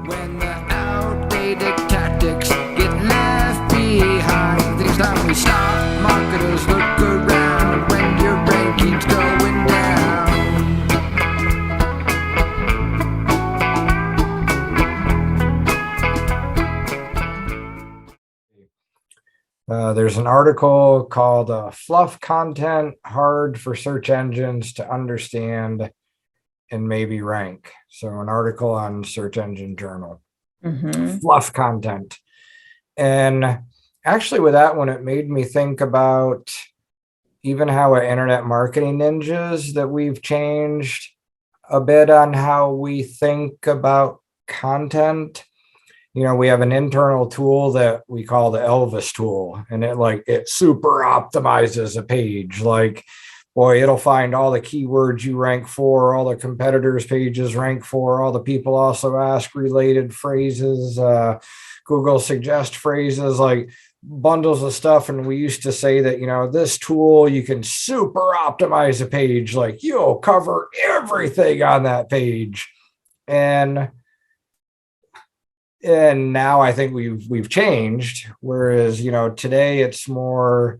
When the outdated tactics get left behind, it's time we stop. Marketers look around when your ranking's going down. There's an article called Fluff Content, Hard for Search Engines to Understand and Maybe Rank. So an article on Search Engine Journal. Fluff content. And actually with that one, it made me think about even how at Internet Marketing Ninjas that we've changed a bit on how we think about content. You know, we have an internal tool that we call the Elvis tool, and it super optimizes a page. Like, boy, it'll find all the keywords you rank for, all the competitors' pages rank for, all the people also ask related phrases, Google suggest phrases, like bundles of stuff. And we used to say that, you know, this tool, you can super optimize a page, like you'll cover everything on that page. And now I think we've changed, whereas, you know, today it's more,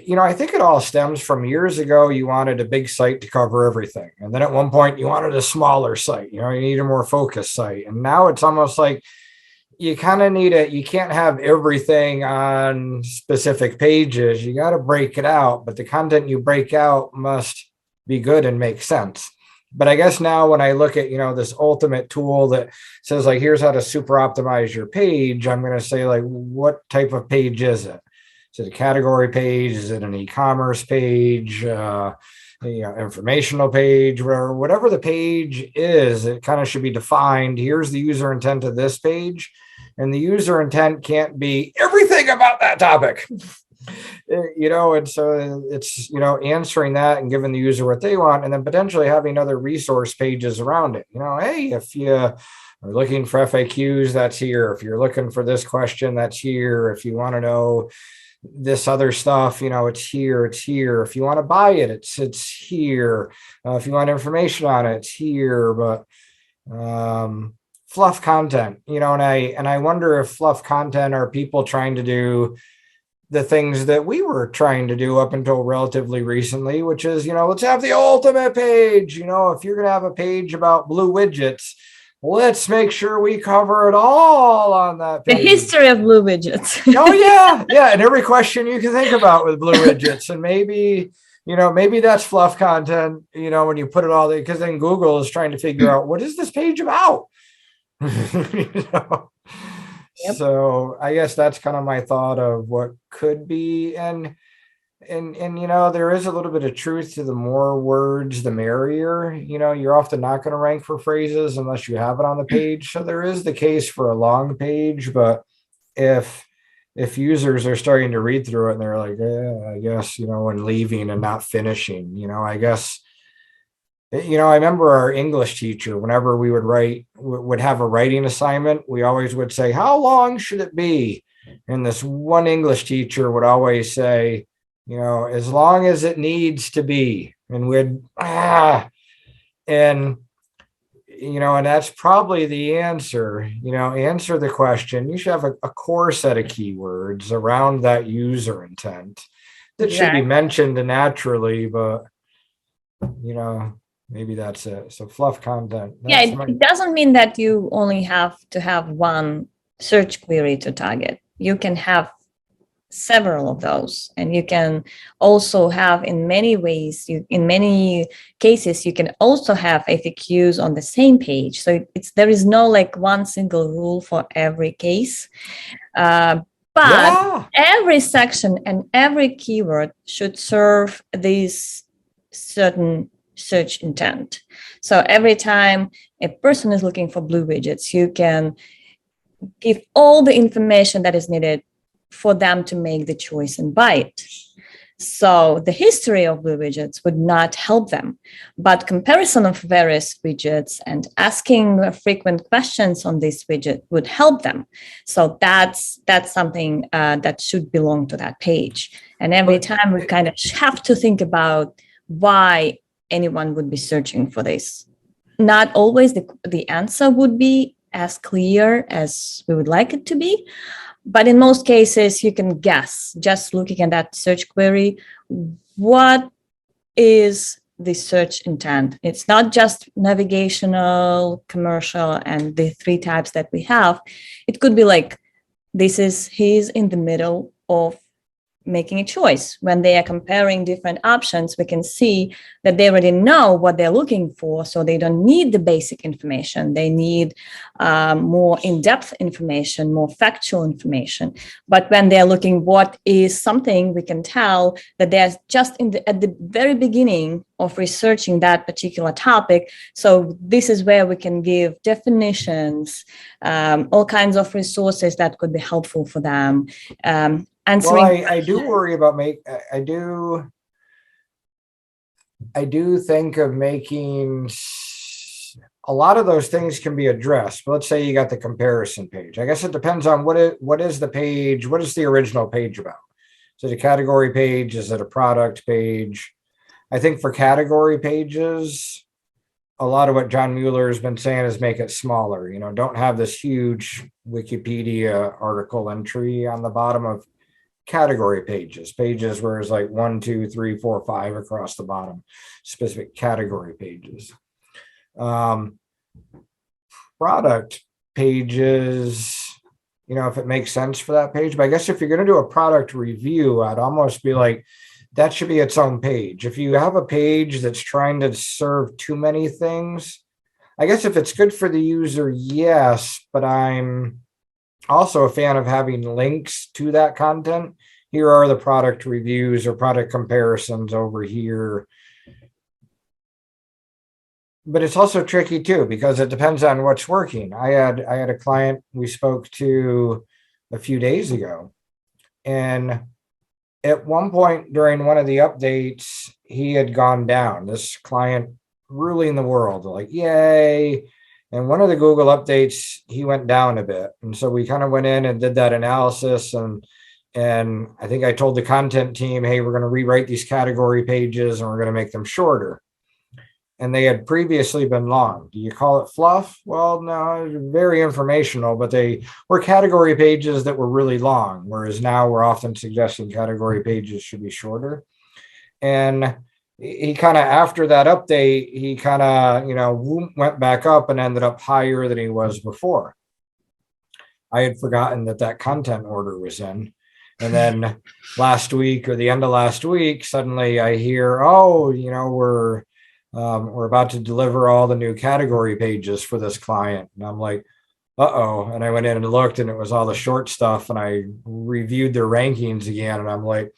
you know, I think it all stems from years ago. You wanted a big site to cover everything. And then at one point you wanted a smaller site, you know, you need a more focused site. And now it's almost like you kind of need you can't have everything on specific pages. You got to break it out, but the content you break out must be good and make sense. But I guess now when I look at, you know, this ultimate tool that says like, here's how to super optimize your page, I'm going to say like, what type of page is it? Is it a category page? Is it an e-commerce page? You know, informational page, whatever the page is, it kind of should be defined. Here's the user intent of this page. And the user intent can't be everything about that topic. You know, and so it's, you know, answering that and giving the user what they want, and then potentially having other resource pages around it. You know, hey, if you are looking for FAQs, that's here. If you're looking for this question, that's here. If you want to know this other stuff, you know, it's here. If you want to buy it, it's here. If you want information on it, it's here. But fluff content, you know, and I wonder if fluff content are people trying to do the things that we were trying to do up until relatively recently, which is, you know, let's have the ultimate page. You know, if you're going to have a page about blue widgets, let's make sure we cover it all on that page. The history of blue widgets. Oh, yeah. Yeah. And every question you can think about with blue widgets. And maybe, you know, maybe that's fluff content, you know, when you put it all there, because then Google is trying to figure out what is this page about? You know? Yep. So I guess that's kind of my thought of what could be. And you know, there is a little bit of truth to the more words, the merrier. You know, you're often not going to rank for phrases unless you have it on the page. So there is the case for a long page, but if users are starting to read through it and they're like, I guess, you know, when leaving and not finishing, you know, I guess, you know, I remember our English teacher, whenever we would have a writing assignment, we always would say, how long should it be? And this one English teacher would always say, you know, as long as it needs to be. And we'd, and, you know, and that's probably the answer, you know, answer the question. You should have a core set of keywords around that user intent that should be mentioned naturally, but, you know, maybe that's it. So fluff content. It doesn't mean that you only have to have one search query to target. You can have several of those, and you can also have, in many ways, in many cases, you can also have FAQs on the same page. So there is no like one single rule for every case. But every section and every keyword should serve this certain search intent. So every time a person is looking for blue widgets, you can give all the information that is needed for them to make the choice and buy it. So the history of blue widgets would not help them, but comparison of various widgets and asking frequent questions on this widget would help them. So that's something that should belong to that page. And every time we kind of have to think about why anyone would be searching for this. not always the answer would be as clear as we would like it to be. But in most cases, you can guess, just looking at that search query, what is the search intent. It's not just navigational, commercial, and the three types that we have. It could be like, he's in the middle of making a choice. When they are comparing different options, we can see that they already know what they're looking for, so they don't need the basic information. They need more in-depth information, more factual information. But when they're looking what is something, we can tell that they're just at the very beginning of researching that particular topic. So this is where we can give definitions, all kinds of resources that could be helpful for them. Well, I do worry about I do think of making a lot of those things can be addressed. But let's say you got the comparison page. I guess it depends on what is the page, what is the original page about? Is it a category page? Is it a product page? I think for category pages, a lot of what John Mueller has been saying is make it smaller. Don't have this huge Wikipedia article entry on the bottom of category pages where it's like 1, 2, 3, 4, 5 across the bottom, specific category pages. Product pages, if it makes sense for that page. But I guess if you're going to do a product review, I'd almost be like, that should be its own page. If you have a page that's trying to serve too many things, I guess if it's good for the user, yes, but I'm also a fan of having links to that content. Here are the product reviews or product comparisons over here. But it's also tricky too, because it depends on what's working. I had a client we spoke to a few days ago, and at one point during one of the updates, he had gone down. This client ruling the world, like, yay. And one of the Google updates, he went down a bit. And so we kind of went in and did that analysis. And I think I told the content team, hey, we're going to rewrite these category pages and we're going to make them shorter. And they had previously been long. Do you call it fluff? Well, no, very informational, but they were category pages that were really long, whereas now we're often suggesting category pages should be shorter. And he kind of, after that update, he kind of, went back up and ended up higher than he was before. I had forgotten that content order was in. And then last week or the end of last week, suddenly I hear, we're about to deliver all the new category pages for this client. And I'm like, uh-oh. And I went in and looked, and it was all the short stuff. And I reviewed their rankings again. And I'm like,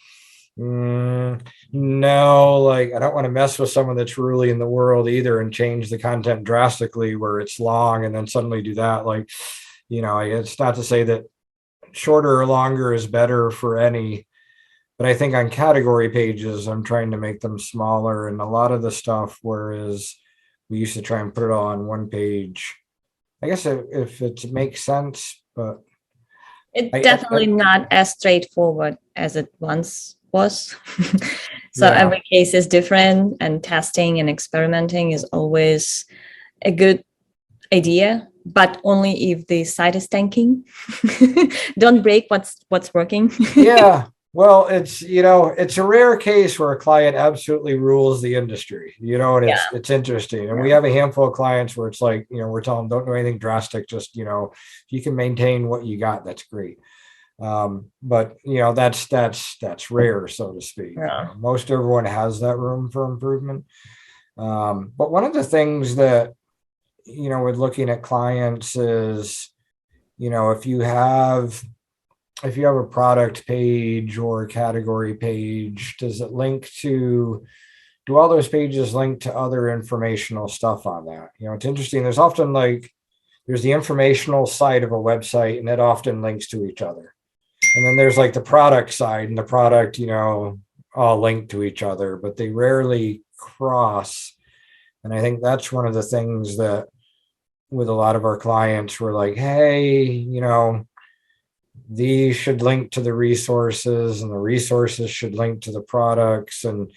no, like, I don't want to mess with someone that's really in the world either and change the content drastically where it's long and then suddenly do that. Like, it's not to say that shorter or longer is better for any, but I think on category pages, I'm trying to make them smaller. And a lot of the stuff, whereas we used to try and put it all on one page, I guess if it makes sense, but it's definitely not as straightforward as it once was. So every case is different, and testing and experimenting is always a good idea, but only if the site is tanking. Don't break what's working. Yeah. Well, it's a rare case where a client absolutely rules the industry, and it's interesting. And we have a handful of clients where it's like, we're telling them, don't do anything drastic. Just, if you can maintain what you got, that's great. But that's rare, so to speak. Yeah. Most everyone has that room for improvement. But one of the things that, with looking at clients is, if you have a product page or a category page, do all those pages link to other informational stuff on that? It's interesting. There's often there's the informational side of a website, and it often links to each other. And then there's the product side, and the product, all linked to each other, but they rarely cross. And I think that's one of the things that with a lot of our clients, we're like, hey, these should link to the resources, and the resources should link to the products, and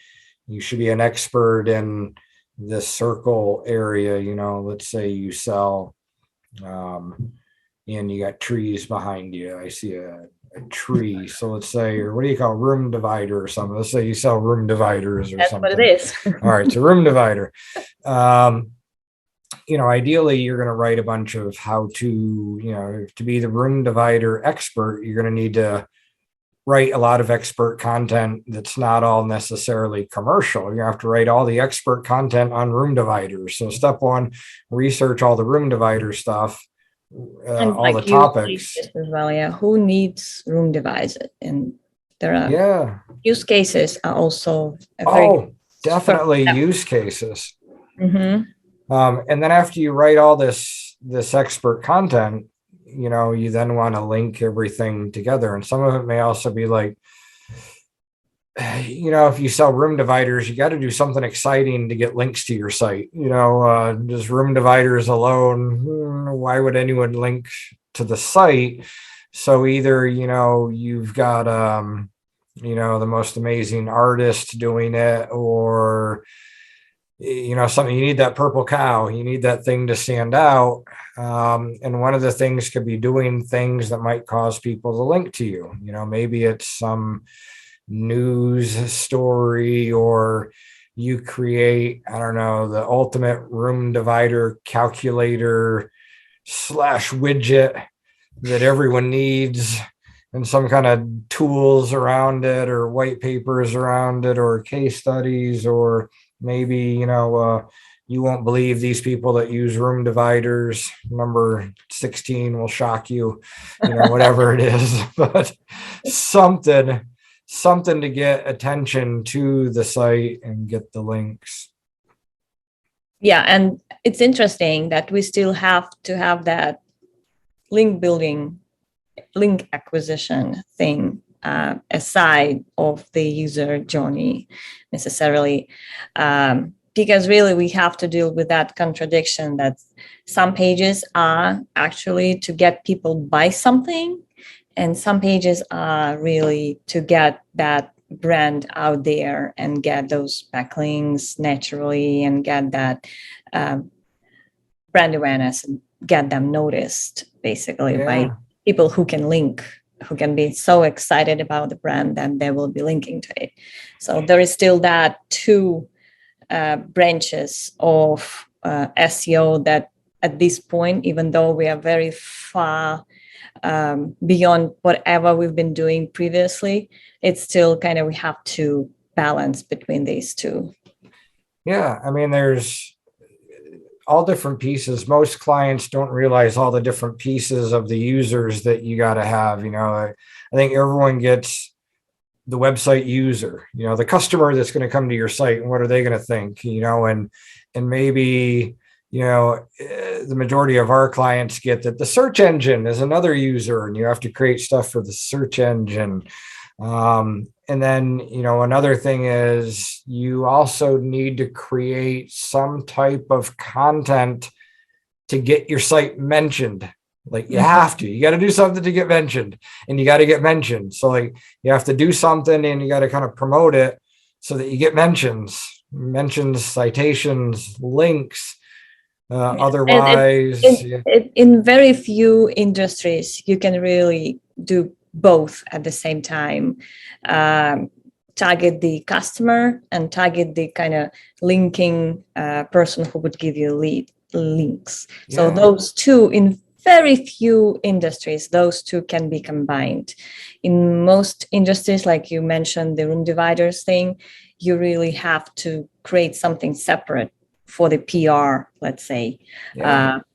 you should be an expert in this circle area, let's say you sell, and you got trees behind you. I see a tree. So let's say, or what do you call room divider or something? Let's say you sell room dividers or That's something. what it is. All right. It's a room divider. Ideally you're going to write a bunch of how to, to be the room divider expert, you're going to need to write a lot of expert content that's not all necessarily commercial. You have to write all the expert content on room dividers. So step one, research all the room divider stuff, And all the like topics. as well, yeah. Who needs room dividers? And there are Yeah. use cases are also a very definitely use cases. Mm-hmm. And then after you write all this expert content, you then want to link everything together. And some of it may also be like, if you sell room dividers, you got to do something exciting to get links to your site. Just room dividers alone, why would anyone link to the site? So either, you've got, the most amazing artist doing it, or, something, you need that purple cow, you need that thing to stand out. And one of the things could be doing things that might cause people to link to you. Maybe it's some news story, or you create, I don't know, the ultimate room divider calculator / widget that everyone needs, and some kind of tools around it, or white papers around it, or case studies, or maybe, you won't believe these people that use room dividers. Number 16 will shock you, whatever it is, but something to get attention to the site and get the links. Yeah, and it's interesting that we still have to have that link acquisition thing aside of the user journey necessarily, because really we have to deal with that contradiction that some pages are actually to get people buy something, and some pages are really to get that brand out there and get those backlinks naturally and get that brand awareness and get them noticed basically by people who can link, who can be so excited about the brand that they will be linking to it. So there is still that two branches of SEO that at this point, even though we are very far beyond whatever we've been doing previously, it's still kind of, we have to balance between these two. Yeah, I mean, there's all different pieces. Most clients don't realize all the different pieces of the users that you got to have. I think everyone gets the website user, the customer that's going to come to your site, and what are they going to think, and maybe, the majority of our clients get that the search engine is another user, and you have to create stuff for the search engine. And then, another thing is you also need to create some type of content to get your site mentioned. Like you got to do something to get mentioned, and you got to get mentioned. So like you have to do something, and you got to kind of promote it so that you get mentions, citations, links. Otherwise, in very few industries, you can really do both at the same time. Target the customer and target the kind of linking person who would give you links. So those two, in very few industries, those two can be combined. In most industries, like you mentioned, the room dividers thing, you really have to create something separate for the PR, let's say,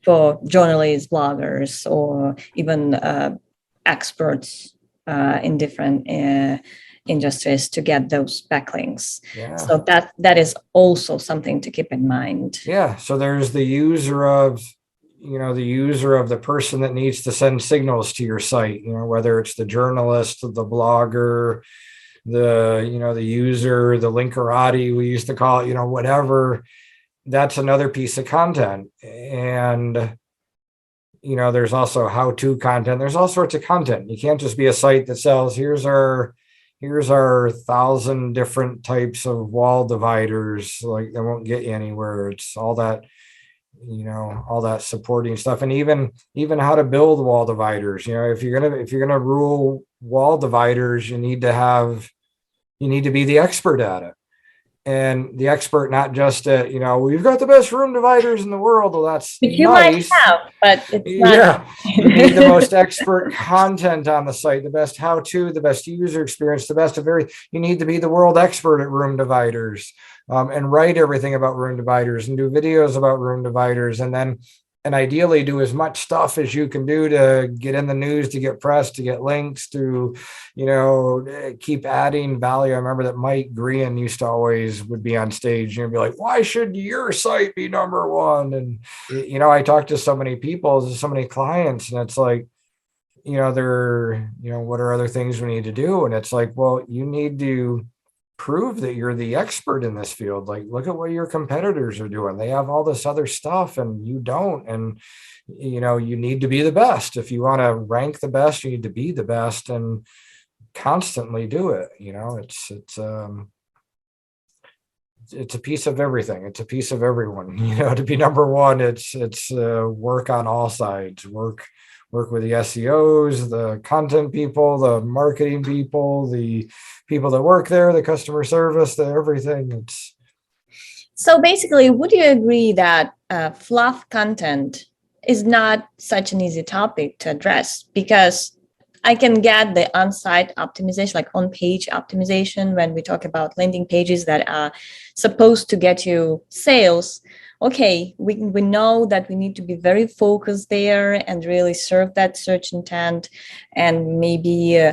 for journalists, bloggers, or even experts in different industries to get those backlinks. So that is also something to keep in mind. So there's the user of, the person that needs to send signals to your site, whether it's the journalist, the blogger, the user, the linkerati, we used to call it, whatever. That's another piece of content. And there's also how-to content. There's all sorts of content. You can't just be a site that sells, here's our here's our 1,000 different types of wall dividers. Like, that won't get you anywhere. It's all that, all that supporting stuff, and even how to build wall dividers. If you're gonna rule wall dividers, you need to be the expert at it. And the expert, not just at, we've got the best room dividers in the world. Well, that's Which you nice. might have, but it's not. Yeah, you need the most expert content on the site, the best how-to, the best user experience, the best of everything. You need to be the world expert at room dividers, and write everything about room dividers and do videos about room dividers, and ideally do as much stuff as you can do to get in the news, to get press, to get links, to, keep adding value. I remember that Mike Green would be on stage and be like, why should your site be number one? And, I talked to so many people, so many clients, and it's like, what are other things we need to do? And it's like, well, you need to prove that you're the expert in this field. Like, look at what your competitors are doing. They have all this other stuff and you don't. And, you need to be the best. If you want to rank the best, you need to be the best and constantly do it. It's a piece of everything. It's a piece of everyone. To be number one, it's work on all sides. Work with the SEOs, the content people, the marketing people, the people that work there, the customer service, the everything. So basically, would you agree that fluff content is not such an easy topic to address? Because I can get the on-site optimization, like on-page optimization, when we talk about landing pages that are supposed to get you sales. Okay, we know that we need to be very focused there and really serve that search intent, and maybe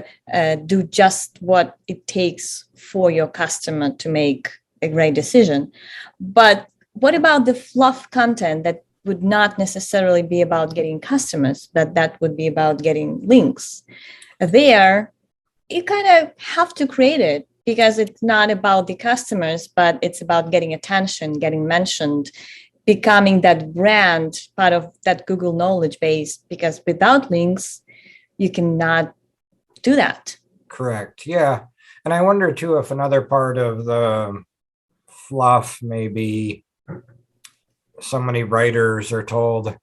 do just what it takes for your customer to make a great decision. But what about the fluff content that would not necessarily be about getting customers, but that would be about getting links? There, you kind of have to create it, because it's not about the customers, but it's about getting attention, getting mentioned, becoming that brand, part of that Google knowledge base, because without links, you cannot do that. Correct. Yeah. And I wonder too, if another part of the fluff, maybe so many writers are told,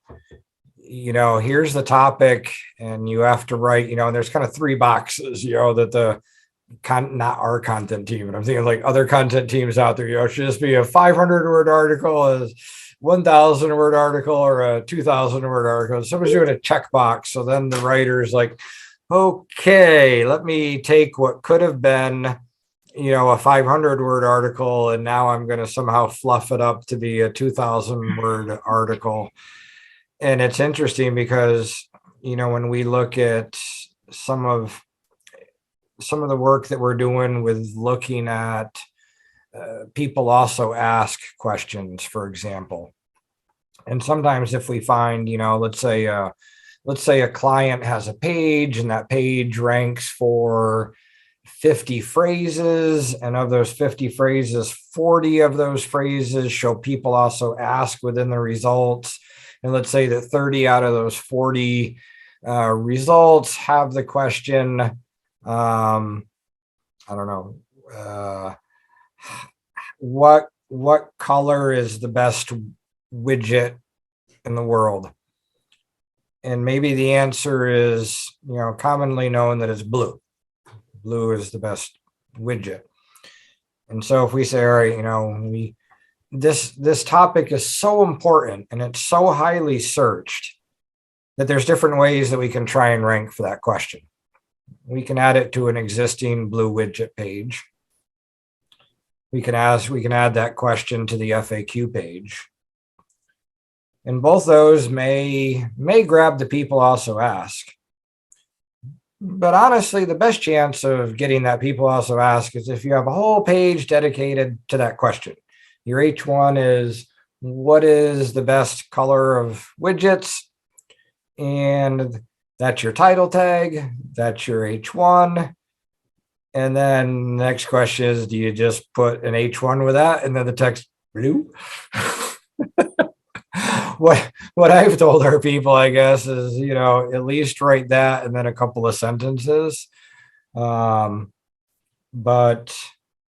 here's the topic and you have to write, and there's kind of 3 boxes, that the not our content team, and I'm thinking like other content teams out there, it should just be a 500-word article, a 1,000-word article, or a 2,000-word article. Somebody's doing a checkbox. So then the writer's like, okay, let me take what could have been, a 500-word article, and now I'm going to somehow fluff it up to be a 2,000-word article. And it's interesting because, when we look at some of the work that we're doing with looking at people also ask questions, for example. And sometimes if we find, let's say a client has a page and that page ranks for 50 phrases, and of those 50 phrases, 40 of those phrases show people also ask within the results. And let's say that 30 out of those 40 results have the question, I don't know, what color is the best widget in the world? And maybe the answer is, commonly known that it's blue. Blue is the best widget. And so if we say, all right, this topic is so important and it's so highly searched that there's different ways that we can try and rank for that question. We can add it to an existing blue widget page. We can add that question to the FAQ page. And both those may grab the people also ask. But honestly, the best chance of getting that people also ask is if you have a whole page dedicated to that question. Your H1 is, what is the best color of widgets? And that's your title tag. That's your H1. And then the next question is, do you just put an H1 with that? And then the text blue? What I've told our people, I guess, is, at least write that and then a couple of sentences. but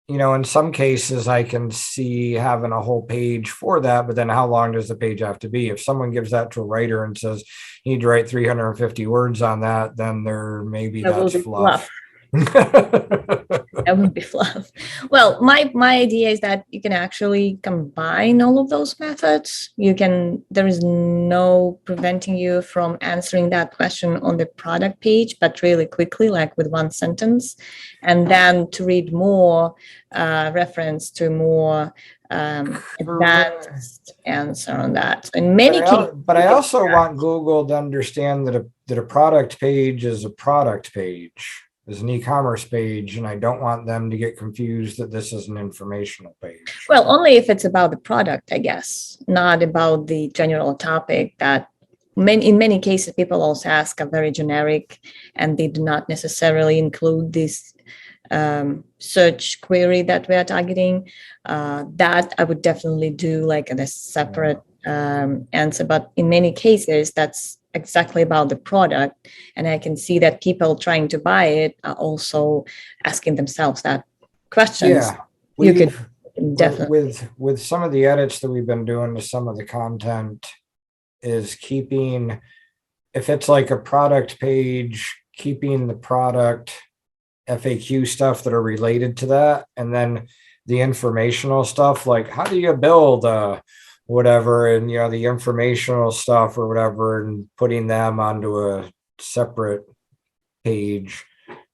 in some cases I can see having a whole page for that, but then how long does the page have to be? If someone gives that to a writer and says you need to write 350 words on that, then that's fluff. That would be fluff. Well, my idea is that you can actually combine all of those methods. There is no preventing you from answering that question on the product page, but really quickly, like with one sentence, and then to read more reference to more advanced answer on that. In many cases, but I also want Google to understand that a product page is a product page, is an e-commerce page, and I don't want them to get confused that this is an informational page. Well, only if it's about the product, I guess, not about the general topic that in many cases people also ask a very generic, and they do not necessarily include this search query that we are targeting. That I would definitely do like a separate answer, but in many cases that's exactly about the product, and I can see that people trying to buy it are also asking themselves that questions. Yeah, you could definitely with some of the edits that we've been doing to some of the content is keeping, if it's like a product page, keeping the product FAQ stuff that are related to that, and then the informational stuff like how do you build whatever, and the informational stuff or whatever, and putting them onto a separate page,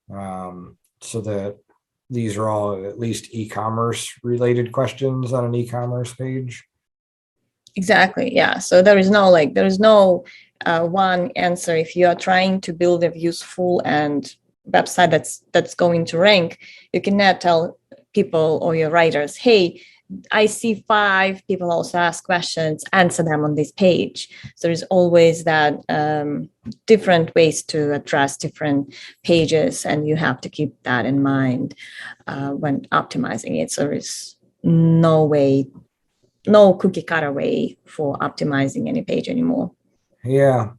so that these are all at least e-commerce related questions on an e-commerce page. Exactly. Yeah. So there is no one answer. If you are trying to build a useful and website that's going to rank, you cannot tell people or your writers, hey, I see 5 people also ask questions, answer them on this page. So there's always that different ways to address different pages, and you have to keep that in mind when optimizing it. So there's no cookie cutter way for optimizing any page anymore. Yeah.